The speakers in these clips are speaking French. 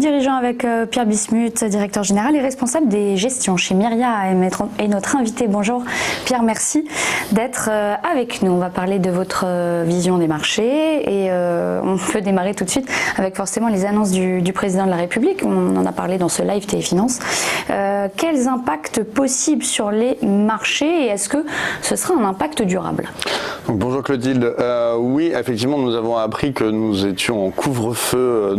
dirigeons avec Pierre Bismuth, directeur général et responsable des gestions chez Myria et notre invité. Bonjour Pierre, merci d'être avec nous. On va parler de votre vision des marchés et on peut démarrer tout de suite avec forcément les annonces du président de la République. On en a parlé dans ce live Téléfinance. Quels impacts possibles sur les marchés et est-ce que ce sera un impact durable? Donc, bonjour Clotilde. Oui, effectivement, nous avons appris que nous étions en couvre-feu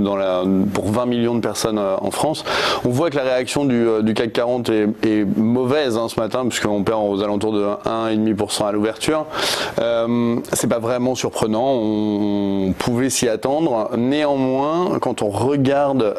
pour 20 millions de personnes en France. On voit que la réaction du CAC 40 est mauvaise ce matin, puisqu'on perd aux alentours de 1,5% à l'ouverture. C'est pas vraiment surprenant, on pouvait s'y attendre. Néanmoins, quand on regarde,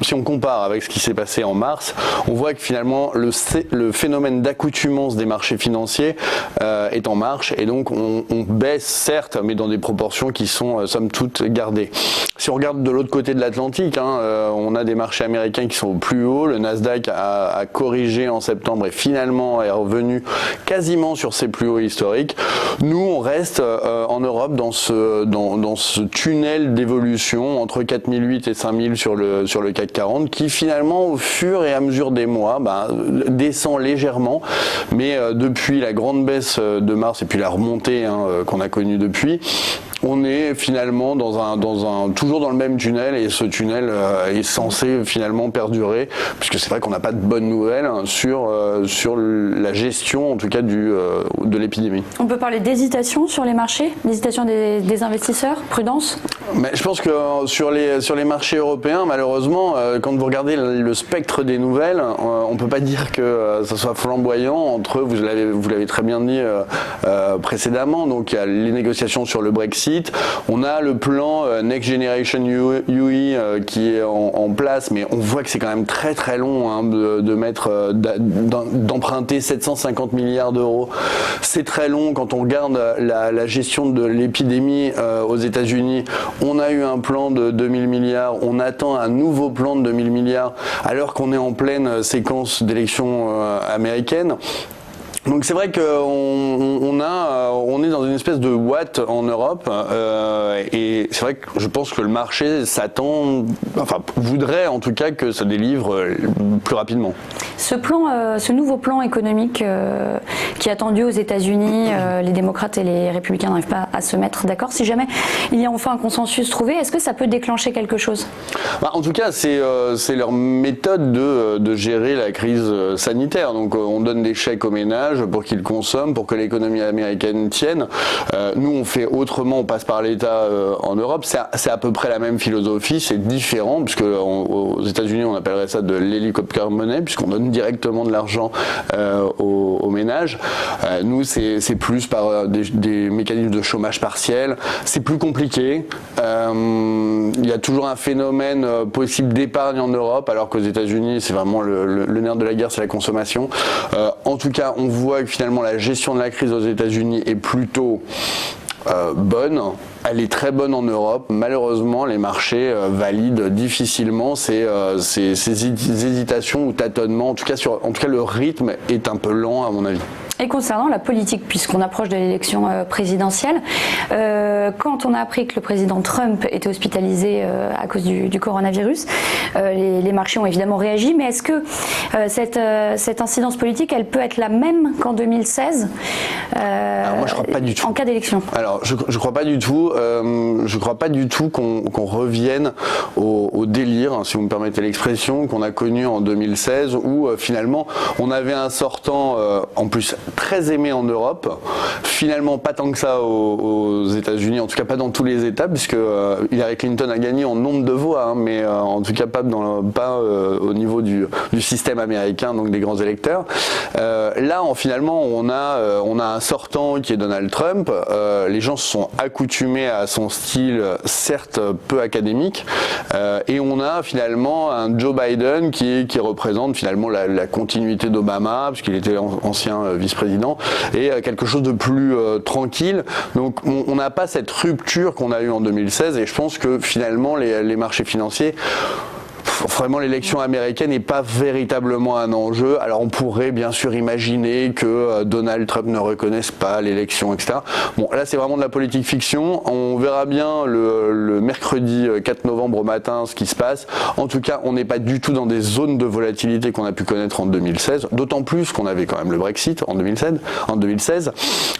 si on compare avec ce qui s'est passé en mars, on voit que finalement le phénomène d'accoutumance des marchés financiers est en marche et donc on baisse certes, mais dans des proportions qui sont somme toute gardées. Si on regarde de l'autre côté de l'Atlantique, on a des marchés américains qui sont au plus haut. Le Nasdaq a corrigé en septembre et finalement est revenu quasiment sur ses plus hauts historiques. Nous, on reste en Europe dans ce tunnel d'évolution entre 4008 et 5000 sur le CAC 40 qui finalement au fur et à mesure des mois descend légèrement, mais depuis la grande baisse de mars et puis la remontée qu'on a connue depuis, on est finalement toujours dans le même tunnel et ce tunnel est censé finalement perdurer, puisque c'est vrai qu'on n'a pas de bonnes nouvelles sur la gestion en tout cas de l'épidémie. On peut parler d'hésitation sur les marchés, d'hésitation des investisseurs, prudence? Mais je pense que sur les marchés européens, malheureusement, quand vous regardez le spectre des nouvelles, on peut pas dire que ça soit flamboyant entre, vous l'avez très bien dit précédemment, donc il y a les négociations sur le Brexit. On a le plan Next Generation UE qui est en place, mais on voit que c'est quand même très très long d'emprunter 750 milliards d'euros. C'est très long quand on regarde la gestion de l'épidémie aux États-Unis. On a eu un plan de 2000 milliards, on attend un nouveau plan de 2000 milliards alors qu'on est en pleine séquence d'élections américaines. Donc c'est vrai qu'on est dans une espèce de Watt en Europe et c'est vrai que je pense que le marché voudrait en tout cas que ça délivre plus rapidement. Ce nouveau plan économique qui est attendu aux États-Unis, les démocrates et les républicains n'arrivent pas à se mettre d'accord. Si jamais il y a enfin un consensus trouvé, est-ce que ça peut déclencher quelque chose? En tout cas, c'est leur méthode de gérer la crise sanitaire. Donc on donne des chèques aux ménages pour qu'ils consomment, pour que l'économie américaine tienne. Nous, on fait autrement, on passe par l'État en Europe. C'est à peu près la même philosophie, c'est différent, puisque aux États-Unis, on appellerait ça de l'hélicoptère money, puisqu'on donne directement de l'argent aux ménages. Nous, c'est plus par des mécanismes de chômage partiel. C'est plus compliqué. Il y a toujours un phénomène possible d'épargne en Europe, alors qu'aux États-Unis, c'est vraiment le nerf de la guerre, c'est la consommation. En tout cas, on voit que finalement la gestion de la crise aux États-Unis est plutôt bonne. Elle est très bonne en Europe. Malheureusement, les marchés valident difficilement ces hésitations ou tâtonnements. En tout cas, le rythme est un peu lent à mon avis. Et concernant la politique, puisqu'on approche de l'élection présidentielle, quand on a appris que le président Trump était hospitalisé à cause du coronavirus, les marchés ont évidemment réagi, mais est-ce que cette incidence politique, elle peut être la même qu'en 2016 Alors moi, je crois pas du tout. En cas d'élection? Alors, je crois pas du tout. Je crois pas du tout qu'on revienne au délire, si vous me permettez l'expression, qu'on a connu en 2016, où finalement, on avait un sortant en plus très aimé en Europe, finalement pas tant que ça aux États-Unis, en tout cas pas dans tous les États, puisque Hillary Clinton a gagné en nombre de voix, mais en tout cas pas au niveau du système américain, donc des grands électeurs. Là, finalement, on a un sortant qui est Donald Trump. Les gens se sont accoutumés à son style, certes peu académique, et on a finalement un Joe Biden qui représente finalement la continuité d'Obama, puisqu'il était ancien vice-président, et quelque chose de plus tranquille. Donc on n'a pas cette rupture qu'on a eue en 2016, et je pense que finalement les marchés financiers vraiment l'élection américaine n'est pas véritablement un enjeu. Alors on pourrait bien sûr imaginer que Donald Trump ne reconnaisse pas l'élection, etc. Bon, là c'est vraiment de la politique fiction. On verra bien le mercredi 4 novembre au matin ce qui se passe. En tout cas, on n'est pas du tout dans des zones de volatilité qu'on a pu connaître en 2016. D'autant plus qu'on avait quand même le Brexit en 2016.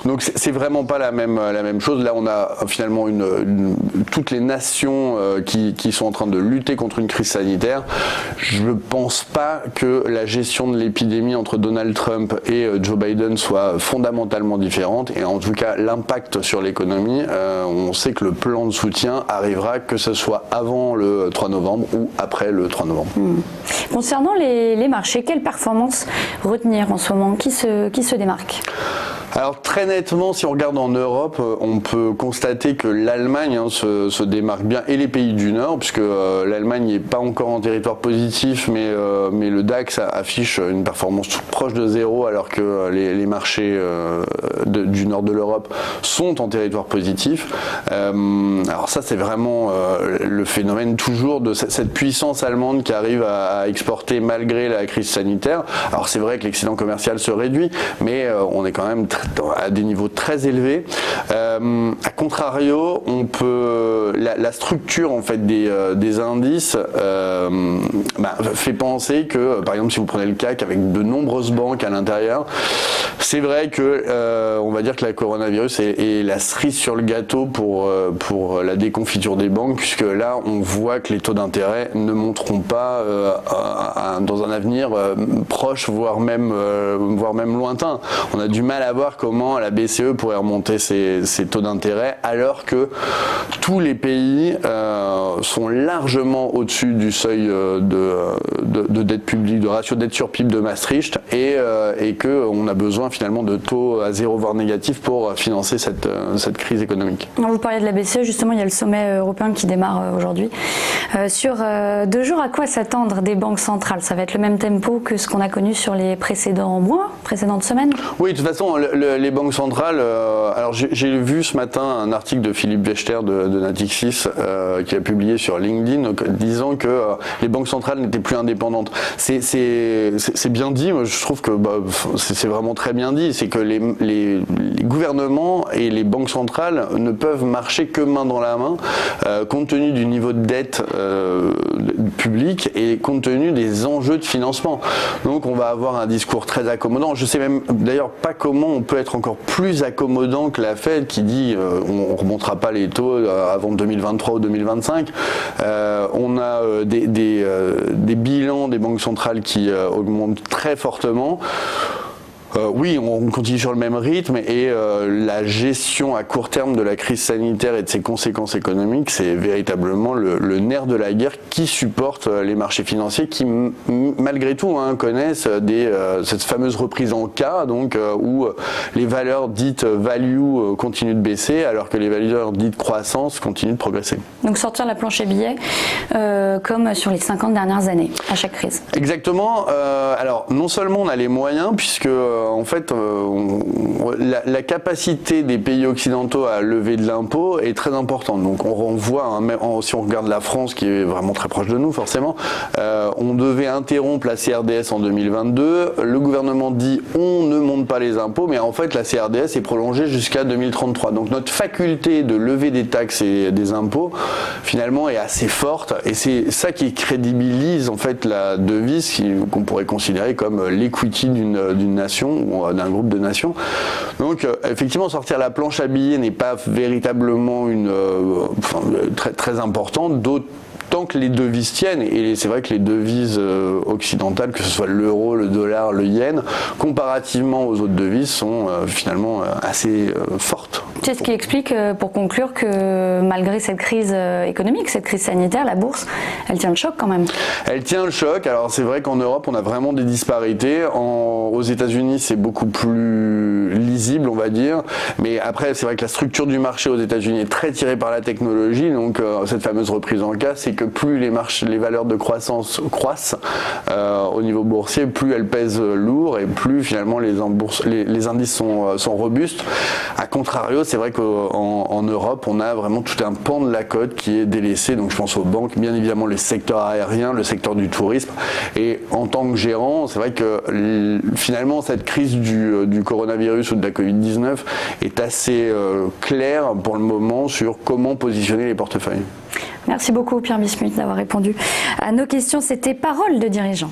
Donc c'est vraiment pas la même chose. Là, on a finalement toutes les nations qui sont en train de lutter contre une crise sanitaire. Je ne pense pas que la gestion de l'épidémie entre Donald Trump et Joe Biden soit fondamentalement différente. Et en tout cas, l'impact sur l'économie, on sait que le plan de soutien arrivera, que ce soit avant le 3 novembre ou après le 3 novembre. Concernant les marchés, quelle performance retenir en ce moment? Qui se démarque? Alors très nettement, si on regarde en Europe, on peut constater que l'Allemagne se démarque bien, et les pays du Nord, puisque l'Allemagne n'est pas encore en territoire positif, mais le DAX affiche une performance proche de zéro, alors que les marchés du nord de l'Europe sont en territoire positif. Alors ça, c'est vraiment le phénomène toujours de cette puissance allemande qui arrive à exporter malgré la crise sanitaire. Alors c'est vrai que l'excédent commercial se réduit, mais on est quand même à des niveaux très élevés. A contrario, on peut la structure en fait des indices fait penser que, par exemple, si vous prenez le CAC avec de nombreuses banques à l'intérieur, c'est vrai que on va dire que la coronavirus est la cerise sur le gâteau pour la déconfiture des banques, puisque là on voit que les taux d'intérêt ne monteront pas dans un avenir proche, voire même lointain. On a du mal à voir comment la BCE pourrait remonter ses taux d'intérêt, alors que tous les pays sont largement au-dessus du seuil de dette publique, de ratio dette sur PIB de Maastricht, et qu'on a besoin finalement de taux à zéro voire négatif pour financer cette crise économique. Vous parliez de la BCE, justement, il y a le sommet européen qui démarre aujourd'hui. Sur 2 jours, à quoi s'attendre des banques centrales? Ça va être le même tempo que ce qu'on a connu sur les précédentes semaines? Oui, de toute façon, les banques centrales, alors j'ai vu ce matin un article de Philippe Wechter de Natixis qui a publié sur LinkedIn disant que les banques centrales n'étaient plus indépendantes. C'est bien dit, moi je trouve que c'est vraiment très bien dit, c'est que les gouvernements et les banques centrales ne peuvent marcher que main dans la main compte tenu du niveau de dette publique et compte tenu des enjeux de financement. Donc on va avoir un discours très accommodant. Je sais même d'ailleurs pas comment on peut être encore plus accommodant que la Fed qui dit on remontera pas les taux avant 2023 ou 2025. On a des bilans des banques centrales qui augmentent très fortement. Oui, on continue sur le même rythme, et la gestion à court terme de la crise sanitaire et de ses conséquences économiques, c'est véritablement le nerf de la guerre qui supporte les marchés financiers qui, malgré tout, connaissent cette fameuse reprise en K, donc où les valeurs dites value continuent de baisser, alors que les valeurs dites croissance continuent de progresser. Donc sortir la planche à billets comme sur les 50 dernières années, à chaque crise. Exactement. Alors, non seulement on a les moyens, puisque en fait, la capacité des pays occidentaux à lever de l'impôt est très importante. Donc on voit, si on regarde la France, qui est vraiment très proche de nous forcément, on devait interrompre la CRDS en 2022. Le gouvernement dit on ne monte pas les impôts, mais en fait la CRDS est prolongée jusqu'à 2033. Donc notre faculté de lever des taxes et des impôts finalement est assez forte, et c'est ça qui crédibilise en fait la devise qu'on pourrait considérer comme l'equity d'une nation ou d'un groupe de nations. Donc effectivement, sortir la planche à billets n'est pas véritablement très, très importante, tant que les devises tiennent, et c'est vrai que les devises occidentales, que ce soit l'euro, le dollar, le yen, comparativement aux autres devises, sont finalement assez fortes. C'est ce qui explique, pour conclure, que malgré cette crise économique, cette crise sanitaire, la bourse, elle tient le choc quand même. Elle tient le choc. Alors c'est vrai qu'en Europe, on a vraiment des disparités. Aux États-Unis, c'est beaucoup plus lisible, on va dire. Mais après, c'est vrai que la structure du marché aux États-Unis est très tirée par la technologie. Donc cette fameuse reprise en cas, c'est que plus les valeurs de croissance croissent au niveau boursier, plus elles pèsent lourd, et plus finalement les indices sont robustes. A contrario, c'est c'est vrai qu'en Europe, on a vraiment tout un pan de la côte qui est délaissé. Donc je pense aux banques, bien évidemment le secteur aérien, le secteur du tourisme. Et en tant que gérant, c'est vrai que finalement cette crise du coronavirus ou de la Covid-19 est assez claire pour le moment sur comment positionner les portefeuilles. Merci beaucoup Pierre Bismuth d'avoir répondu à nos questions. C'était Parole de dirigeants.